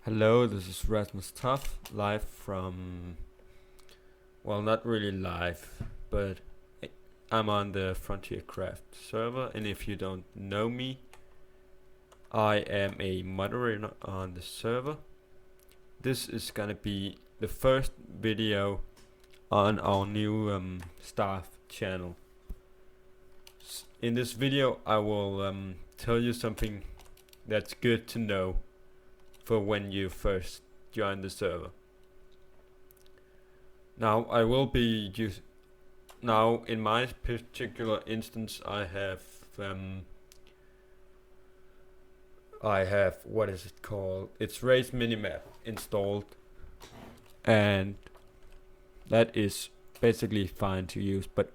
Hello, this is Rasmustof, live from, well, not really live, but I'm on the Frontiercraft server, and if you don't know me, I am a moderator on the server. This is gonna be the first video on our new staff channel. In this video, I will tell you something that's good to know for when you first join the server. Now I will be now in my particular instance I have what is it called? It's Race Minimap installed, and that is basically fine to use, but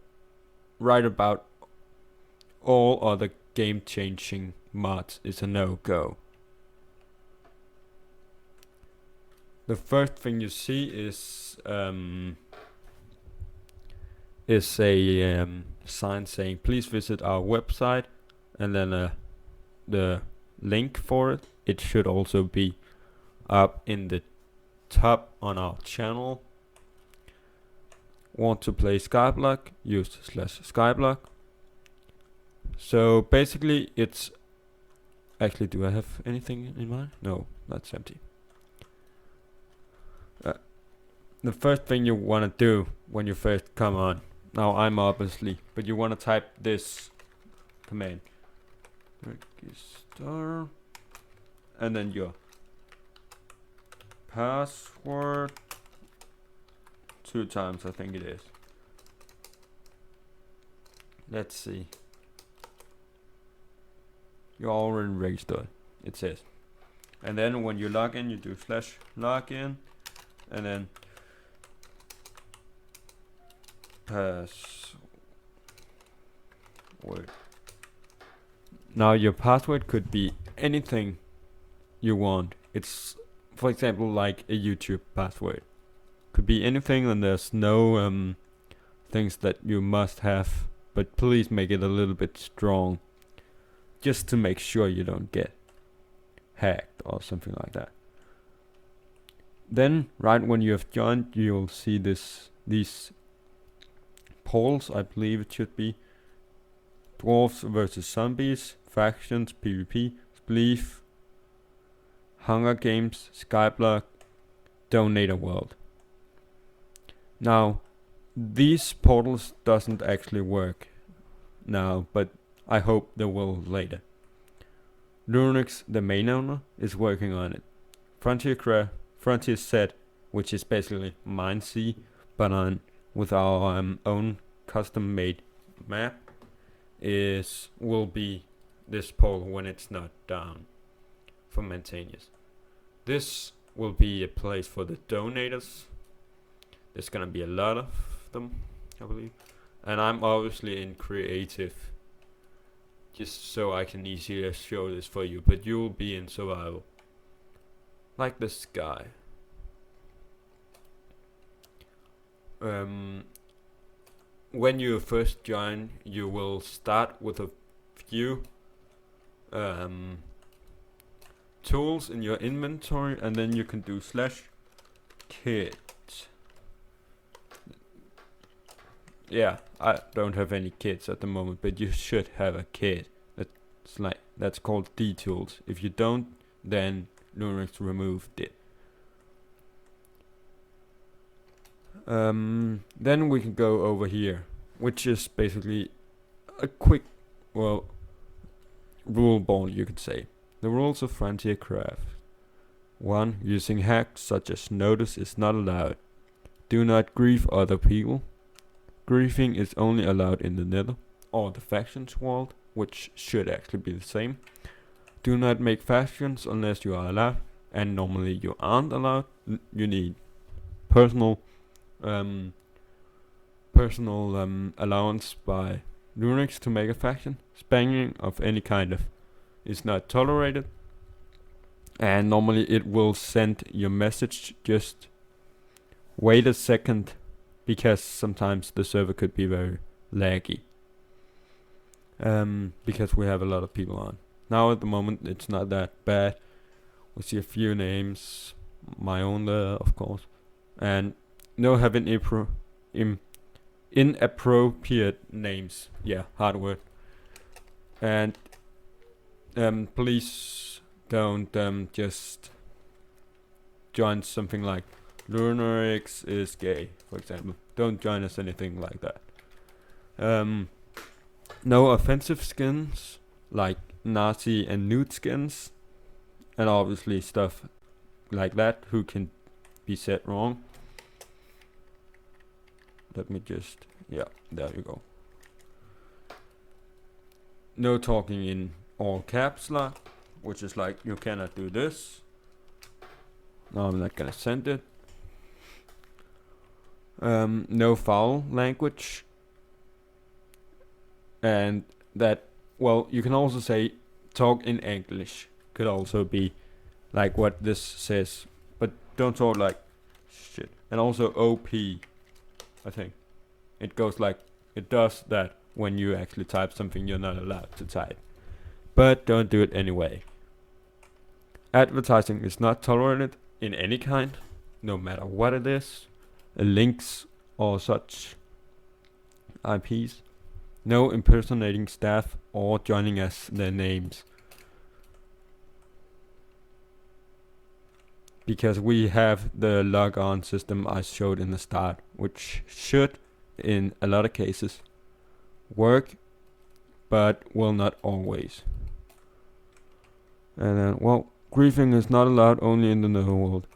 right about all other game changing mods is a no-go. The first thing you see is a sign saying please visit our website, and then the link for it. It should also be up in the top on our channel. Want to play Skyblock? Use /Skyblock. So basically it's actually, do I have anything in mind? No, that's empty. The first thing you want to do when you first come on, now I'm obviously, but you want to type this command, register, and then your password 2 times, I think it is. Let's see. You're already registered, it says. And then when you log in, you do /login, and then password. Now your password could be anything you want. It's, for example, like a YouTube password. Could be anything, and there's no things that you must have, but please make it a little bit strong, just to make sure you don't get hacked or something like that. Then right when you have joined, you'll see these polls, I believe it should be dwarves versus zombies, factions, PvP, Spleef, Hunger Games, Skyblock, Donate a World. Now these portals doesn't actually work now, but I hope they will later. Lunix, the main owner, is working on it. Frontier set, which is basically Mine-C, but with our own custom made map, will be this portal when it's not down for maintainers. This will be a place for the donators. There's gonna be a lot of them, I believe, and I'm obviously in creative, just so I can easier show this for you, but you will be in survival, like this guy. When you first join, you will start with a few tools in your inventory, and then you can do /kit. Yeah, I don't have any kits at the moment, but you should have a kit. That's called D-tools. If you don't, then Lunix removed it. Then we can go over here, which is basically a quick, well, rule board, you could say. The rules of Frontiercraft. 1. Using hacks such as notice is not allowed. Do not grief other people. Griefing is only allowed in the Nether or the factions world, which should actually be the same. Do not make factions unless you are allowed, and normally you aren't allowed. You need personal allowance by Lunix to make a faction. Spamming of any kind is not tolerated, and normally it will send your message. Just wait a second, because sometimes the server could be very laggy, because we have a lot of people on. Now at the moment it's not that bad. We see a few names, my own there, of course, and no having inappropriate names. Yeah, hard word. And please don't just join something like Lunarix is gay, for example. Don't join us anything like that. No offensive skins like Nazi and nude skins, and obviously stuff like that who can be said wrong. Let me just, yeah, there you go. No talking in all caps lock, which is like, you cannot do this. No, I'm not gonna send it. No foul language. And that, well, you can also say talk in English. Could also be like what this says. But don't talk like shit. And also OP, I think. It goes like, it does that when you actually type something you're not allowed to type. But don't do it anyway. Advertising is not tolerated in any kind, no matter what it is. Links or such IPs. No impersonating staff or joining as their names. Because we have the log-on system I showed in the start, which should, in a lot of cases, work, but will not always. And then, well, griefing is not allowed, only in the netherworld.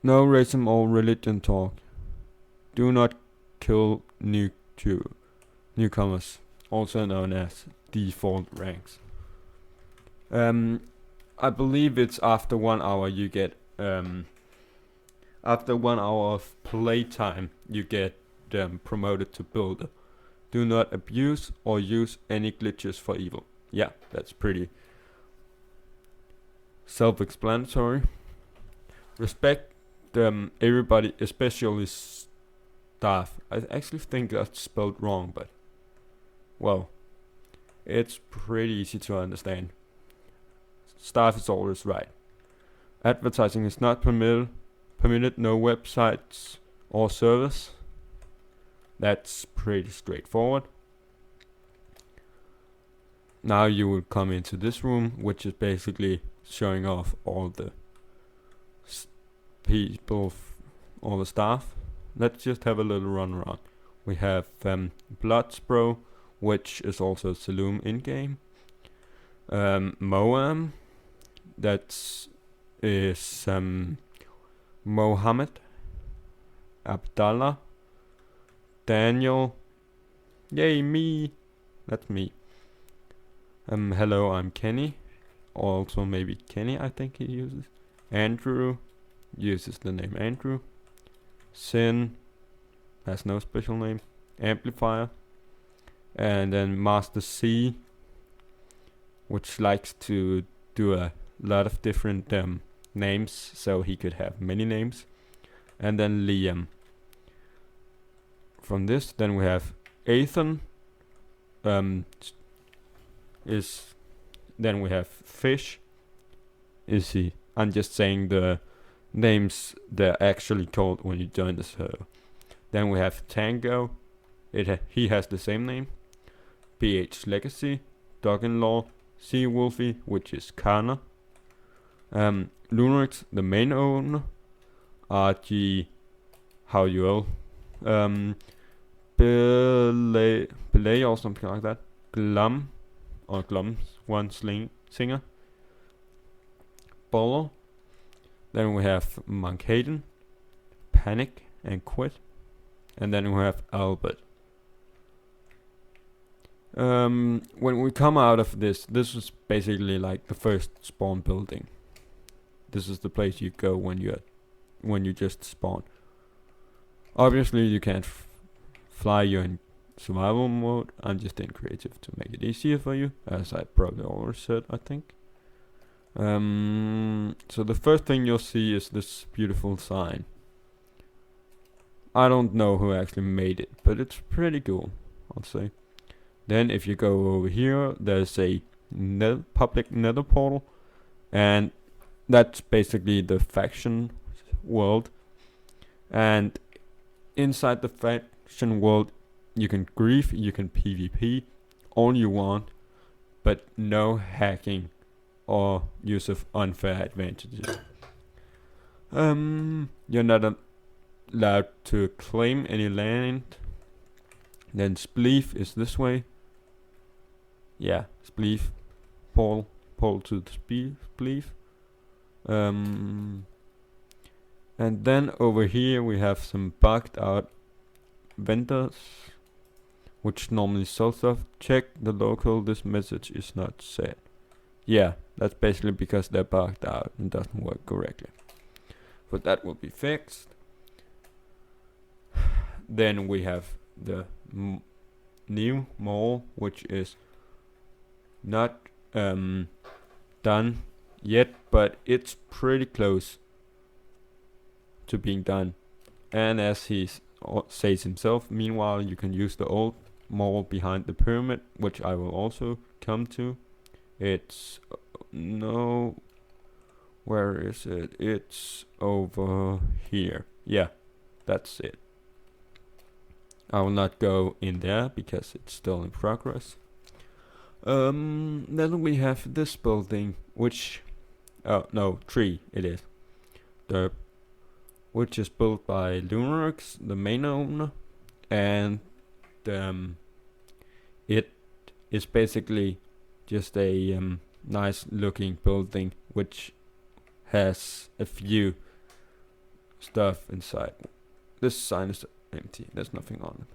No racism or religion talk. Do not kill newcomers, also known as default ranks. I believe it's after 1 hour you get after 1 hour of playtime you get promoted to builder. Do not abuse or use any glitches for evil. Yeah, that's pretty self-explanatory. Respect everybody, especially staff. I actually think that's spelled wrong, but well, it's pretty easy to understand. Staff is always right. Advertising is not permitted. No websites or servers. That's pretty straightforward. Now you will come into this room, which is basically showing off all the people, all the staff. Let's just have a little run around. We have Bloodspro, which is also Saloon in-game. Moam, that is Mohammed, Abdallah, Daniel, yay me, that's me. Hello, I'm Kenny, also maybe Kenny I think he uses. Andrew, uses the name Andrew. Sin, has no special name. Amplifier, and then Master C, which likes to do a lot of different names, so he could have many names. And then Liam. From this, then we have Ethan. Then we have Fish. Is he? I'm just saying the names they're actually called when you join the server. Then we have Tango. He has the same name. BH Legacy, Dog-in-Law, Sea Wolfie, which is Kana. Lunarix, the main owner. RG Howell. Belay or something like that. Glum, or Glum's one singer. Bowler. Then we have Mankaden, Panic, and Quit. And then we have Albert. When we come out of this is basically like the first spawn building. This is the place you go when you just spawn. Obviously you can't fly, you're in survival mode. I'm just in creative to make it easier for you, as I probably already said, I think. So the first thing you'll see is this beautiful sign. I don't know who actually made it, but it's pretty cool, I'll say. Then if you go over here, there's a public nether portal, and that's basically the faction world. And inside the faction world, you can grief, you can PvP all you want, but no hacking or use of unfair advantages. You're not allowed to claim any land. Then spleef is this way. Yeah, spleef, portal to the spleef. And then over here we have some bugged out vendors, which normally sell stuff. Check the local, this message is not set. Yeah, that's basically because they're bugged out and doesn't work correctly. But that will be fixed. Then we have the new mall, which is not done yet, but it's pretty close to being done. And as he says himself, meanwhile you can use the old mall behind the pyramid, which I will also come to. It's no, where is it? It's over here. Yeah, that's it. I will not go in there because it's still in progress. Then we have this building, which, oh no, 3 it is, which is built by Lunarix, the main owner, and it is basically just a nice looking building which has a few stuff inside. This sign is empty, there's nothing on it.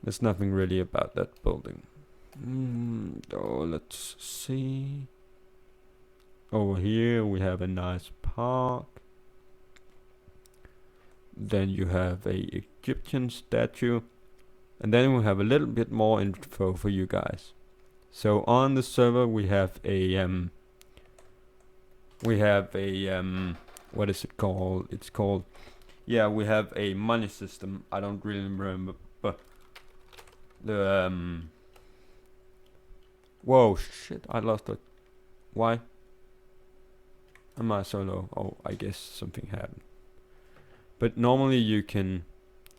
There's nothing really about that building. Oh, let's see. Over here we have a nice park. Then you have a Egyptian statue. And then we have a little bit more info for you guys. So on the server we have a what is it called? It's called, yeah, we have a money system. I don't really remember, but the whoa, shit, I lost it. Why am I so low? Oh, I guess something happened. But normally you can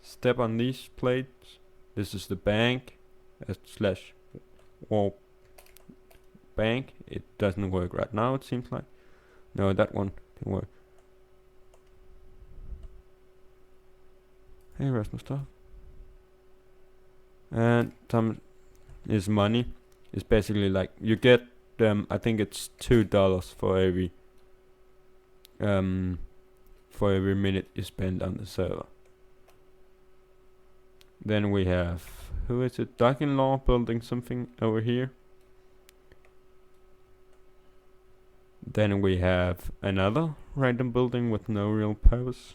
step on these plates. This is the bank slash wall bank. It doesn't work right now, it seems like. No, that one didn't work. Hey, Rasmustof. And some is money. It's basically like you get I think it's $2 for every minute you spend on the server. Then we have, who is it? Duck-in-law building something over here. Then we have another random building with no real purpose.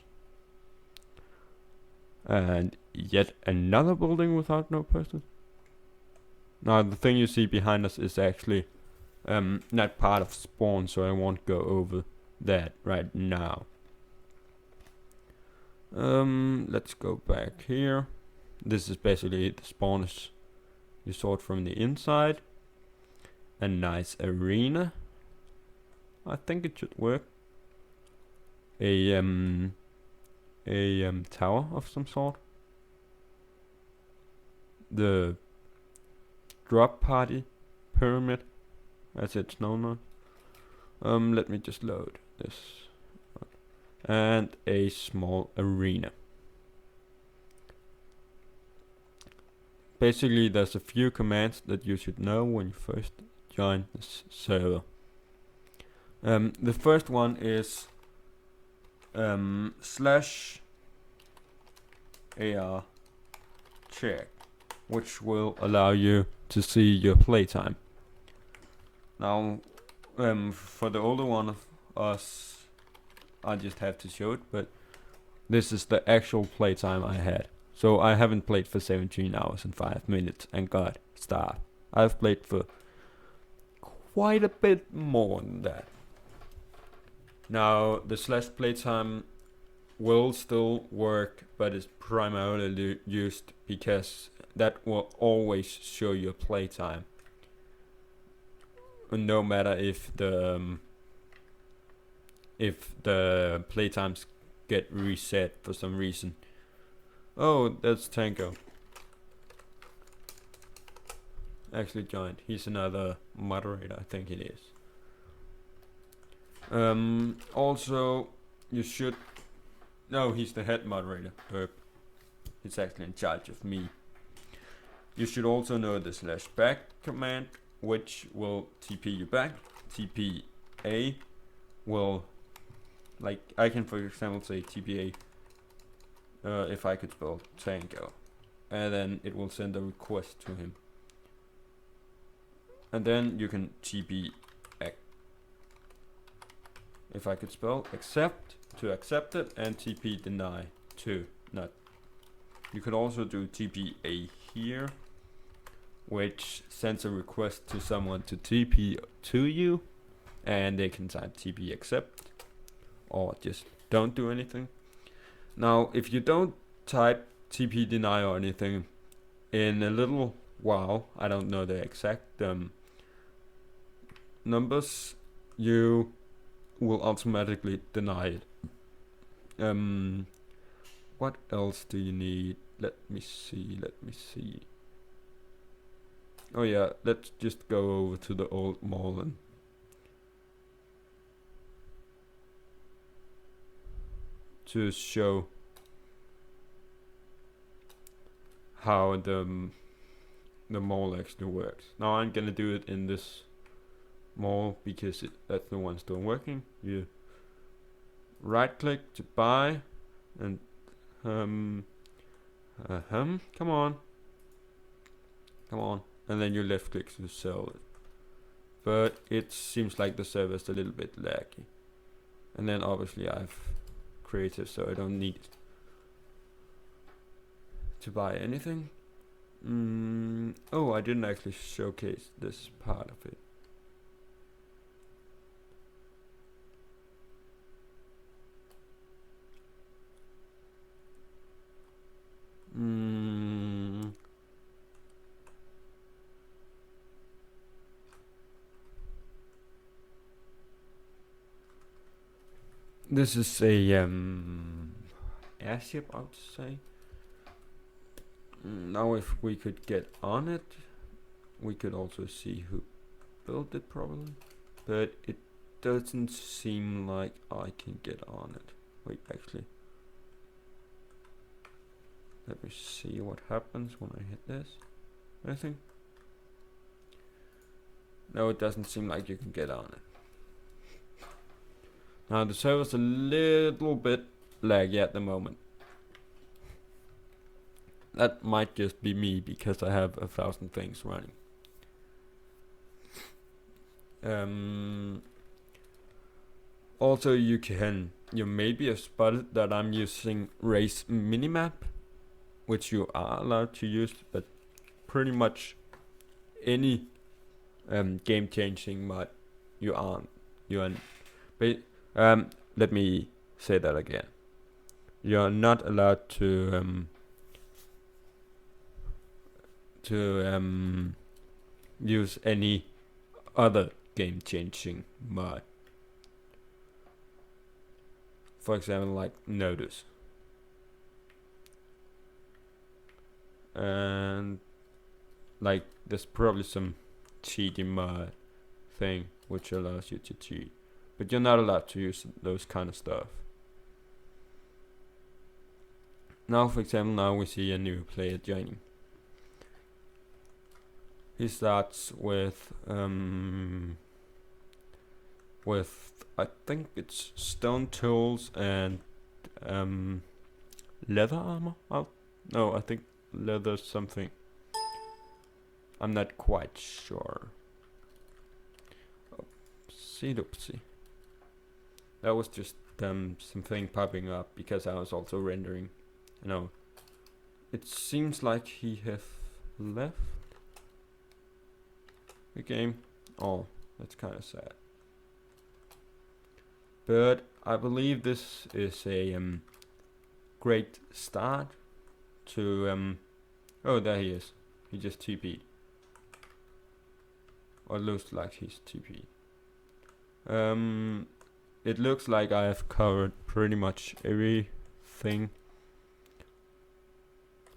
And yet another building without no purpose. Now the thing you see behind us is actually not part of spawn, so I won't go over that right now. Let's go back here. This is basically the spawners you sort from the inside. A nice arena. I think it should work. A tower of some sort. The drop party pyramid, as it's known on. Let me just load this. And a small arena. Basically, there's a few commands that you should know when you first join this server. The first one is /AR check, which will allow you to see your playtime. Now, for the older one of us, I just have to show it, but this is the actual playtime I had. So I haven't played for 17 hours and 5 minutes and got star. I've played for quite a bit more than that. Now the /playtime will still work, but it's primarily used because that will always show your playtime. no matter if the playtimes get reset for some reason. Oh, that's Tango. Actually joined. He's another moderator, I think it is. Also, you should. No, he's the head moderator. He's actually in charge of me. You should also know the /back command, which will TP you back. TPA will, like, I can for example say TPA if I could spell Tango, and then it will send a request to him. And then you can TP if I could spell accept to accept it, and TP deny to not. You could also do TPA here, which sends a request to someone to TP to you, and they can type TP accept or just don't do anything. Now, if you don't type TP deny or anything, in a little while, I don't know the exact numbers, you will automatically deny it. What else do you need? Let me see. Oh yeah, let's just go over to the old mall and to show how the mall actually works. Now I'm gonna do it in this mall because that's the one still working. You right click to buy and come on, and then you left click to sell it. But it seems like the server is a little bit laggy, and then obviously I've creative, so I don't need to buy anything. Oh, I didn't actually showcase this part of it. This is a airship, I would say. Now if we could get on it, we could also see who built it probably, but it doesn't seem like I can get on it. Wait, actually, let me see what happens when I hit this. Anything? No, it doesn't seem like you can get on it. Now the server's a little bit laggy at the moment. That might just be me because I have 1,000 things running. Also, you maybe have spotted that I'm using race minimap, which you are allowed to use, but pretty much any game changing mod you aren't. But let me say that again. You're not allowed to use any other game changing mod. For example, like Notice. And like there's probably some cheating mod thing which allows you to cheat, but you're not allowed to use those kind of stuff. Now for example, now we see a new player joining. He starts with I think it's stone tools and leather armor. Oh no, I think leather something. I'm not quite sure. Oopsie. That was just something popping up because I was also rendering. You know, it seems like he has left the game. Oh, that's kind of sad. But I believe this is a great start to oh, there he is. He just TP'd. Or it looks like he's TP. It looks like I have covered pretty much everything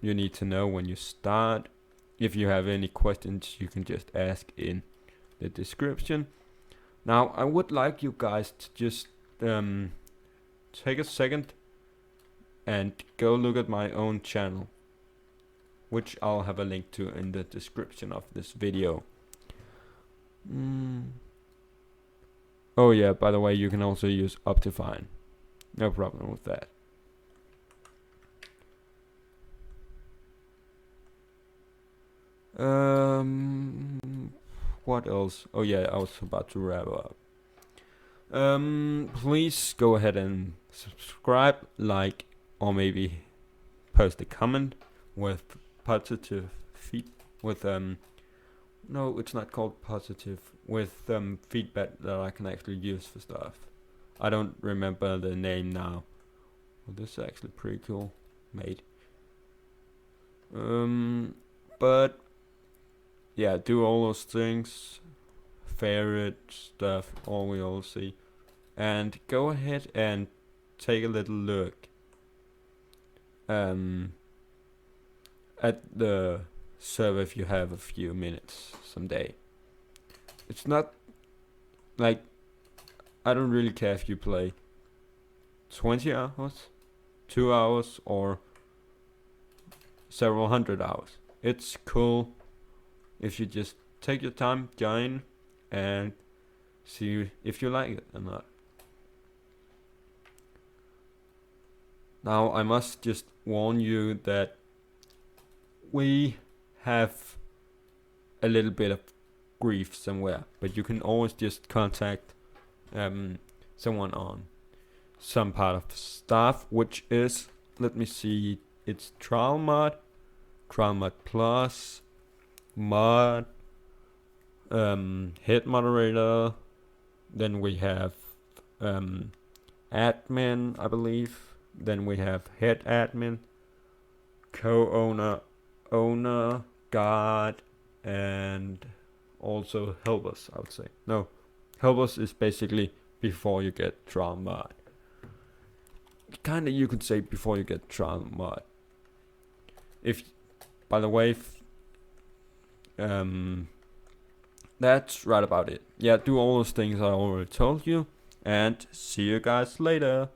you need to know when you start. If you have any questions, you can just ask in the description. Now, I would like you guys to just take a second and go look at my own channel, which I'll have a link to in the description of this video. Oh yeah, by the way, you can also use Optifine. No problem with that. What else? Oh yeah, I was about to wrap up. Please go ahead and subscribe, like, or maybe post a comment with positive no, it's not called positive, with feedback that I can actually use for stuff. I don't remember the name now. Well, this is actually pretty cool made. But yeah, do all those things, favorite stuff, all we all see, and go ahead and take a little look at the server if you have a few minutes someday. It's not like, I don't really care if you play 20 hours, 2 hours, or several hundred hours. It's cool if you just take your time, join, and see if you like it or not. Now, I must just warn you that we have a little bit of grief somewhere, but you can always just contact someone on some part of the staff, which is, let me see, it's trial mod plus, mod, head moderator, then we have admin, I believe, then we have head admin, co-owner, owner, guard, and also helpers, I would say. No, helpers is basically before you get trial mod. Kinda, you could say before you get trial mod. If, by the way, that's right about it. Yeah, do all those things I already told you, and see you guys later.